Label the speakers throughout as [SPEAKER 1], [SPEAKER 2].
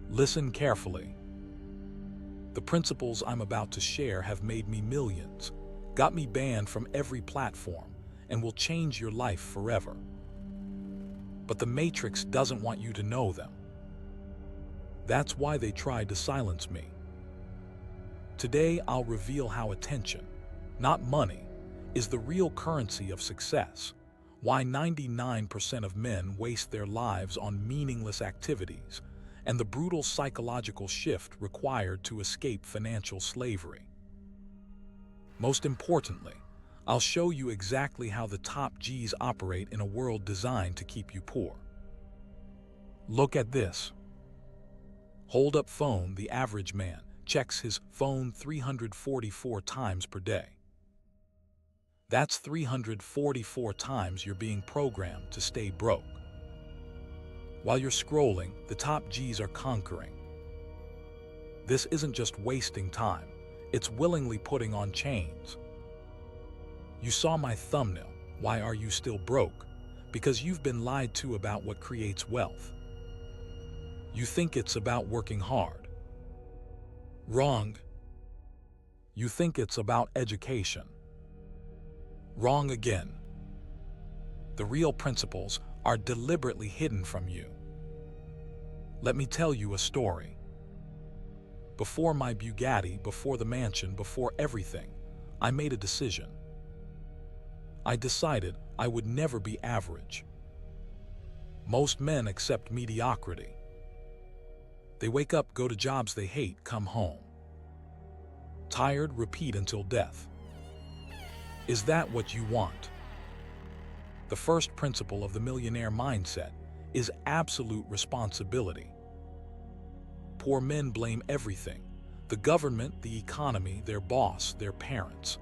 [SPEAKER 1] Listen carefully. The principles I'm about to share have made me millions, got me banned from every platform, and will change your life forever. But the Matrix doesn't want you to know them. That's why they tried to silence me. Today, I'll reveal how attention, not money, is the real currency of success, why 99% of men waste their lives on meaningless activities, and the brutal psychological shift required to escape financial slavery. Most importantly, I'll show you exactly how the top G's operate in a world designed to keep you poor. Look at this. Hold up phone. The average man checks his phone 344 times per day. That's 344 times you're being programmed to stay broke. While you're scrolling, the top G's are conquering. This isn't just wasting time, it's willingly putting on chains. You saw my thumbnail. Why are you still broke? Because you've been lied to about what creates wealth. You think it's about working hard. Wrong. You think it's about education. Wrong again. The real principles are deliberately hidden from you. Let me tell you a story. Before my Bugatti, before the mansion, before everything, I made a decision. I decided I would never be average. Most men accept mediocrity. They wake up, go to jobs they hate, come home. Tired, repeat until death. Is that what you want? The first principle of the millionaire mindset is absolute responsibility. Poor men blame everything: the government, the economy, their boss, their parents.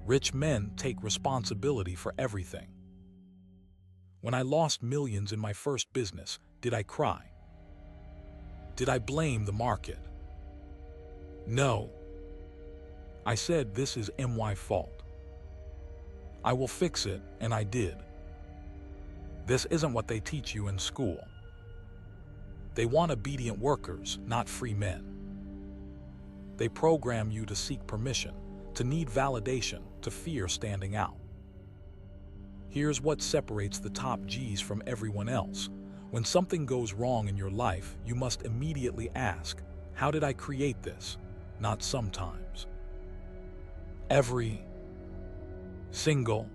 [SPEAKER 1] Rich men take responsibility for everything. When I lost millions in my first business, did I cry? Did I blame the market? No. I said, this is my fault. I will fix it, and I did. This isn't what they teach you in school. They want obedient workers, not free men. They program you to seek permission, to need validation, to fear standing out. Here's what separates the top G's from everyone else. When something goes wrong in your life, you must immediately ask, how did I create this? Not sometimes. Every single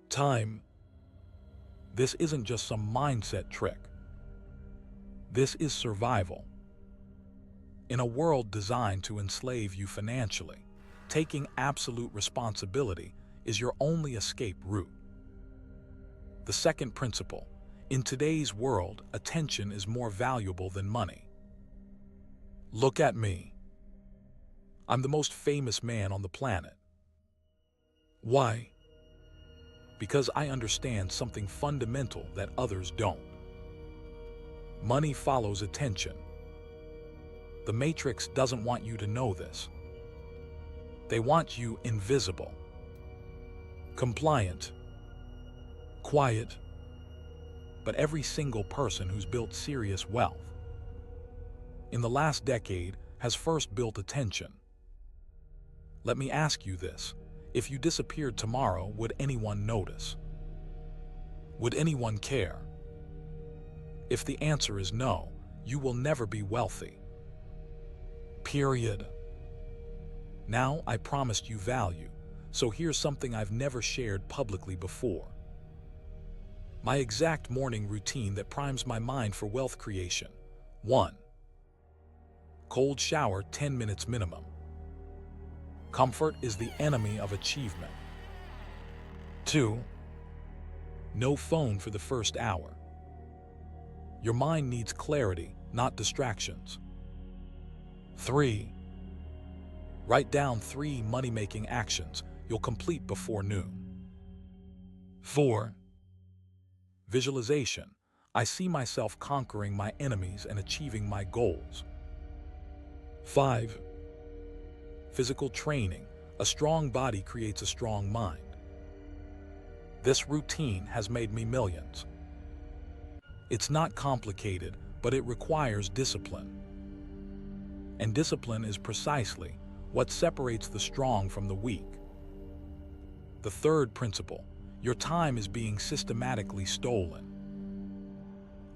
[SPEAKER 1] time. This isn't just some mindset trick. This is survival. In a world designed to enslave you financially, taking absolute responsibility is your only escape route. The second principle: in today's world, attention is more valuable than money. Look at me. I'm the most famous man on the planet. Why? Because I understand something fundamental that others don't. Money follows attention. The Matrix doesn't want you to know this. They want you invisible, compliant, quiet. But every single person who's built serious wealth in the last decade has first built attention. Let me ask you this. If you disappeared tomorrow, would anyone notice? Would anyone care? If the answer is no, you will never be wealthy. Period. Now, I promised you value, so here's something I've never shared publicly before. My exact morning routine that primes my mind for wealth creation. 1. Cold shower, 10 minutes minimum. Comfort is the enemy of achievement. 2. No phone for the first hour. Your mind needs clarity, not distractions. 3. Write down 3 money-making actions you'll complete before noon. 4. Visualization. I see myself conquering my enemies and achieving my goals. 5. Physical training. A strong body creates a strong mind. This routine has made me millions. It's not complicated, but it requires discipline. And discipline is precisely what separates the strong from the weak. The third principle: your time is being systematically stolen.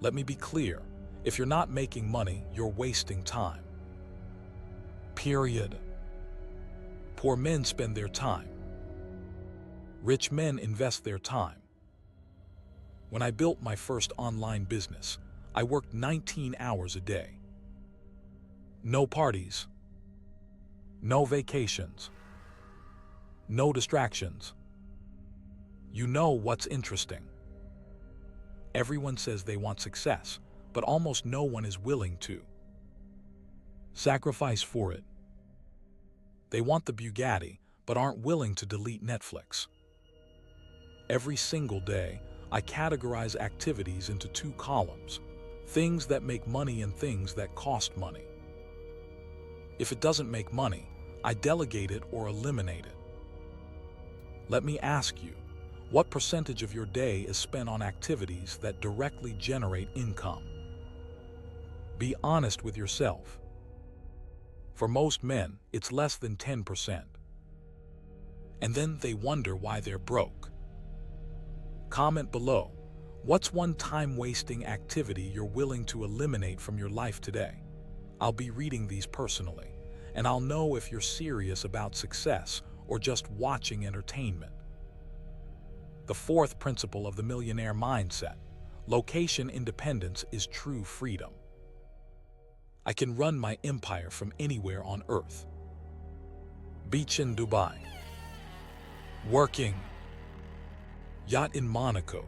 [SPEAKER 1] Let me be clear, if you're not making money, you're wasting time. Period. Poor men spend their time. Rich men invest their time. When I built my first online business, I worked 19 hours a day. No parties, no vacations, no distractions. You know what's interesting? Everyone says they want success, but almost no one is willing to sacrifice for it. They want the Bugatti, but aren't willing to delete Netflix. Every single day, I categorize activities into two columns: things that make money and things that cost money. If it doesn't make money, I delegate it or eliminate it. Let me ask you, what percentage of your day is spent on activities that directly generate income? Be honest with yourself. For most men, it's less than 10%. And then they wonder why they're broke. Comment below, what's one time-wasting activity you're willing to eliminate from your life today? I'll be reading these personally, and I'll know if you're serious about success or just watching entertainment. The fourth principle of the millionaire mindset: location independence is true freedom. I can run my empire from anywhere on earth. Beach in Dubai. Working. Yacht in Monaco.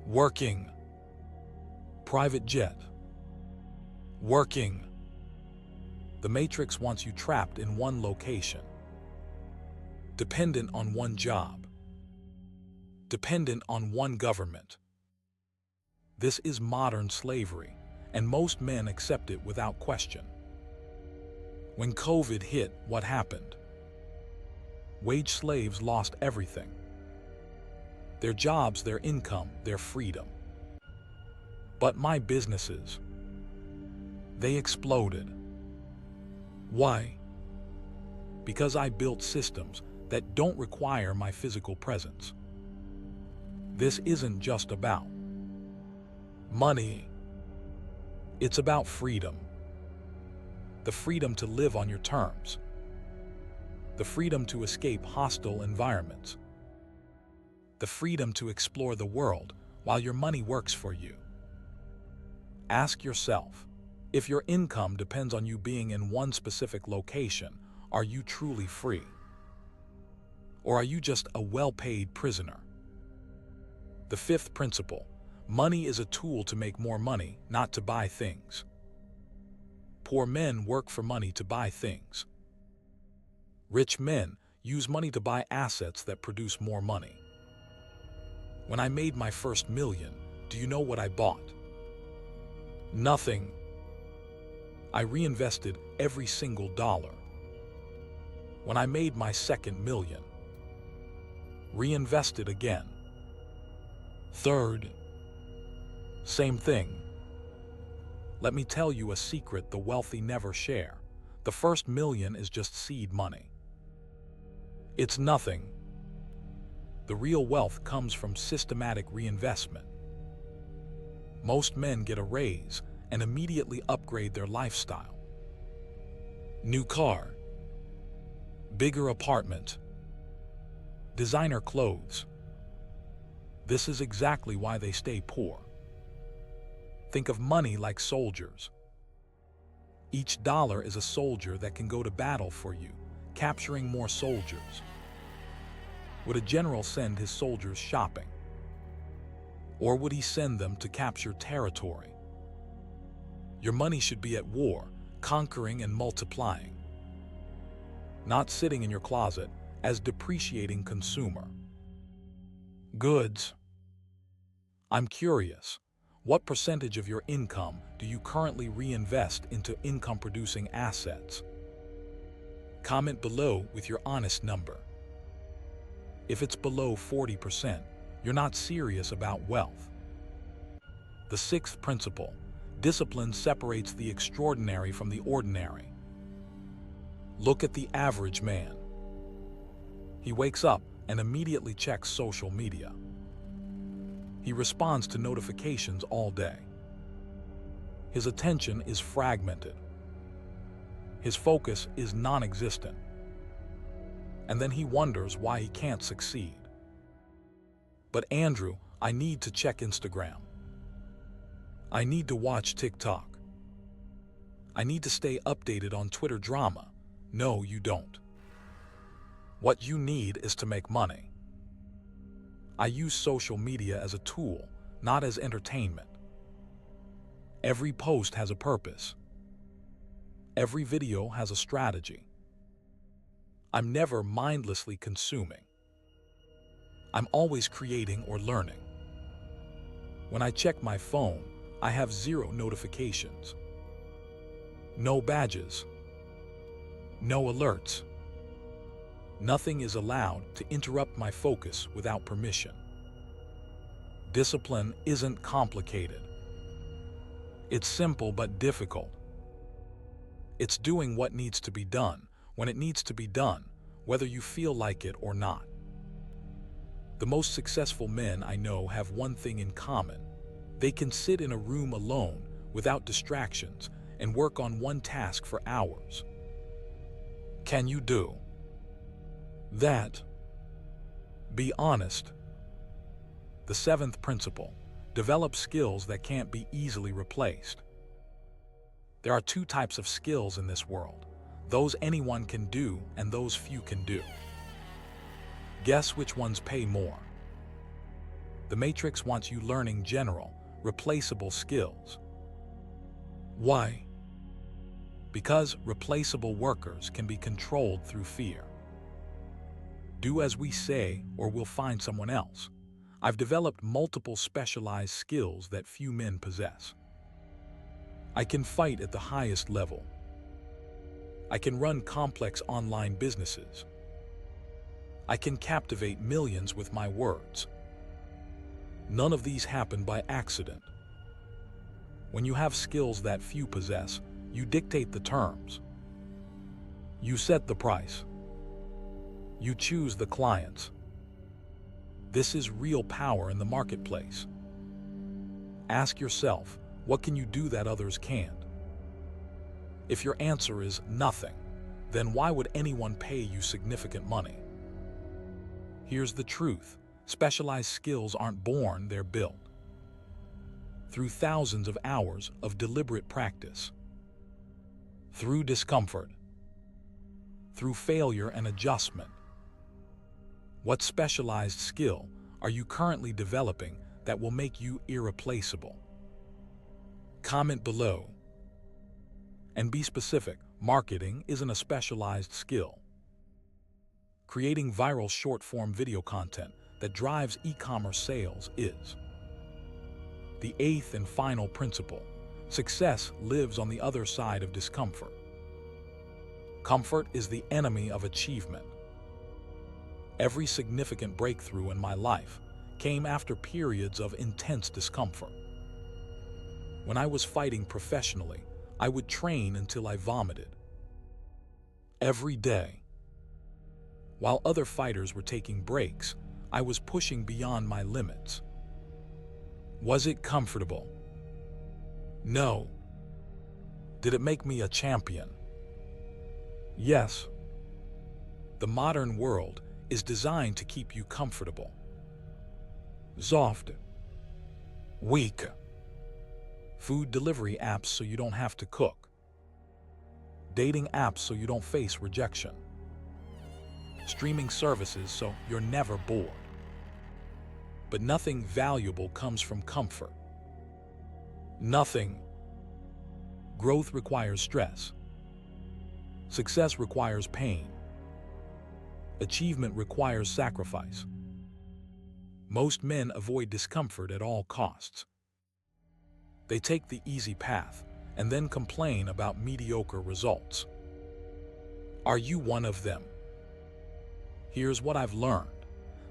[SPEAKER 1] Working. Private jet. Working. The Matrix wants you trapped in one location. Dependent on one job. Dependent on one government. This is modern slavery, and most men accept it without question. When COVID hit, what happened? Wage slaves lost everything. Their jobs, their income, their freedom. But my businesses, they exploded. Why? Because I built systems that don't require my physical presence. This isn't just about money. It's about freedom. The freedom to live on your terms. The freedom to escape hostile environments. The freedom to explore the world while your money works for you. Ask yourself, if your income depends on you being in one specific location, are you truly free? Or are you just a well-paid prisoner? The fifth principle: money is a tool to make more money, not to buy things. Poor men work for money to buy things. Rich men use money to buy assets that produce more money. When I made my first million, do you know what I bought? Nothing. I reinvested every single dollar. When I made my second million, reinvested again. Third, same thing. Let me tell you a secret the wealthy never share. The first million is just seed money. It's nothing. The real wealth comes from systematic reinvestment. Most men get a raise and immediately upgrade their lifestyle. New car, bigger apartment, designer clothes. This is exactly why they stay poor. Think of money like soldiers. Each dollar is a soldier that can go to battle for you, capturing more soldiers. Would a general send his soldiers shopping? Or would he send them to capture territory? Your money should be at war, conquering and multiplying, not sitting in your closet as depreciating consumer goods. I'm curious, what percentage of your income do you currently reinvest into income-producing assets? Comment below with your honest number. If it's below 40%, you're not serious about wealth. The sixth principle: Discipline separates the extraordinary from the ordinary. Look at the average man. He wakes up and immediately checks social media. He responds to notifications all day. His attention is fragmented. His focus is non-existent. And then he wonders why he can't succeed. But Andrew, I need to check Instagram. I need to watch TikTok. I need to stay updated on Twitter drama. No, you don't. What you need is to make money. I use social media as a tool, not as entertainment. Every post has a purpose. Every video has a strategy. I'm never mindlessly consuming. I'm always creating or learning. When I check my phone, I have 0 notifications. No badges. No alerts. Nothing is allowed to interrupt my focus without permission. Discipline isn't complicated. It's simple but difficult. It's doing what needs to be done, when it needs to be done, whether you feel like it or not. The most successful men I know have one thing in common. They can sit in a room alone, without distractions, and work on one task for hours. Can you do that? Be honest. The 7th principle: develop skills that can't be easily replaced. There are 2 types of skills in this world: those anyone can do and those few can do. Guess which ones pay more? The Matrix wants you learning general, replaceable skills. Why? Because replaceable workers can be controlled through fear. Do as we say or we'll find someone else. I've developed multiple specialized skills that few men possess. I can fight at the highest level. I can run complex online businesses. I can captivate millions with my words. None of these happen by accident. When you have skills that few possess, you dictate the terms. You set the price. You choose the clients. This is real power in the marketplace. Ask yourself, what can you do that others can't? If your answer is nothing, then why would anyone pay you significant money? Here's the truth. Specialized skills aren't born, they're built. Through thousands of hours of deliberate practice. Through discomfort. Through failure and adjustment. What specialized skill are you currently developing that will make you irreplaceable? Comment below. And be specific. Marketing isn't a specialized skill. Creating viral short-form video content that drives e-commerce sales is. The 8th and final principle: success lives on the other side of discomfort. Comfort is the enemy of achievement. Every significant breakthrough in my life came after periods of intense discomfort. When I was fighting professionally, I would train until I vomited. Every day. While other fighters were taking breaks, I was pushing beyond my limits. Was it comfortable? No. Did it make me a champion? Yes. The modern world is designed to keep you comfortable. Soft. Weak. Food delivery apps so you don't have to cook. Dating apps so you don't face rejection. Streaming services so you're never bored. But nothing valuable comes from comfort. Nothing. Growth requires stress. Success requires pain. Achievement requires sacrifice. Most men avoid discomfort at all costs. They take the easy path and then complain about mediocre results. Are you one of them? Here's what I've learned.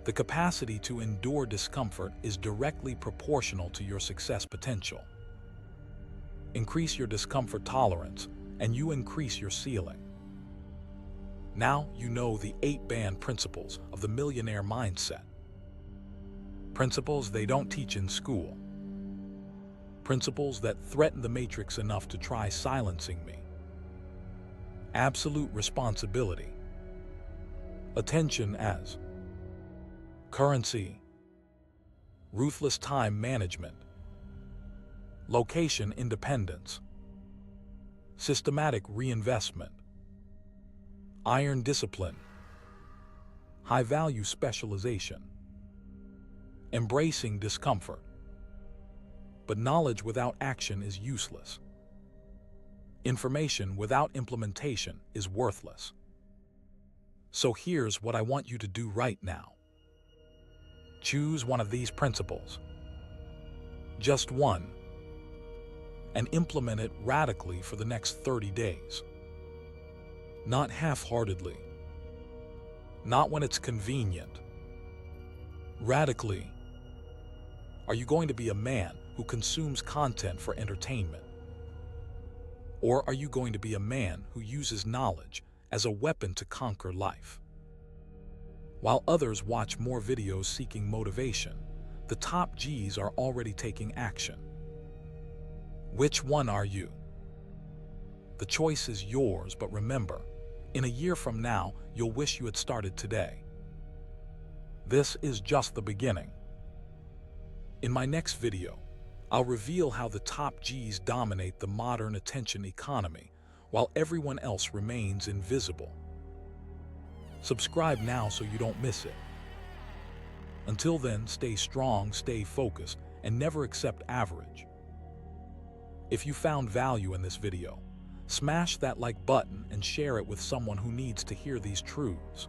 [SPEAKER 1] The capacity to endure discomfort is directly proportional to your success potential. Increase your discomfort tolerance, and you increase your ceiling. Now you know the 8 principles of the millionaire mindset. Principles they don't teach in school. Principles that threaten the matrix enough to try silencing me. Absolute responsibility. Attention as currency. Ruthless time management. Location independence. Systematic reinvestment. Iron discipline. High-value specialization. Embracing discomfort. But knowledge without action is useless. Information without implementation is worthless. So here's what I want you to do right now. Choose one of these principles. Just one. And implement it radically for the next 30 days. Not half-heartedly. Not when it's convenient. Radically. Are you going to be a man who consumes content for entertainment? Or are you going to be a man who uses knowledge as a weapon to conquer life? While others watch more videos seeking motivation, the top G's are already taking action. Which one are you? The choice is yours, but remember, in a year from now, you'll wish you had started today. This is just the beginning. In my next video, I'll reveal how the top G's dominate the modern attention economy while everyone else remains invisible. Subscribe now so you don't miss it. Until then, stay strong, stay focused, and never accept average. If you found value in this video, smash that like button and share it with someone who needs to hear these truths.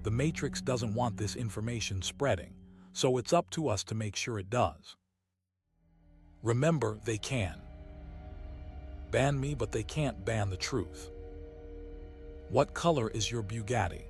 [SPEAKER 1] The Matrix doesn't want this information spreading, so it's up to us to make sure it does. Remember, they can ban me, but they can't ban the truth. What color is your Bugatti?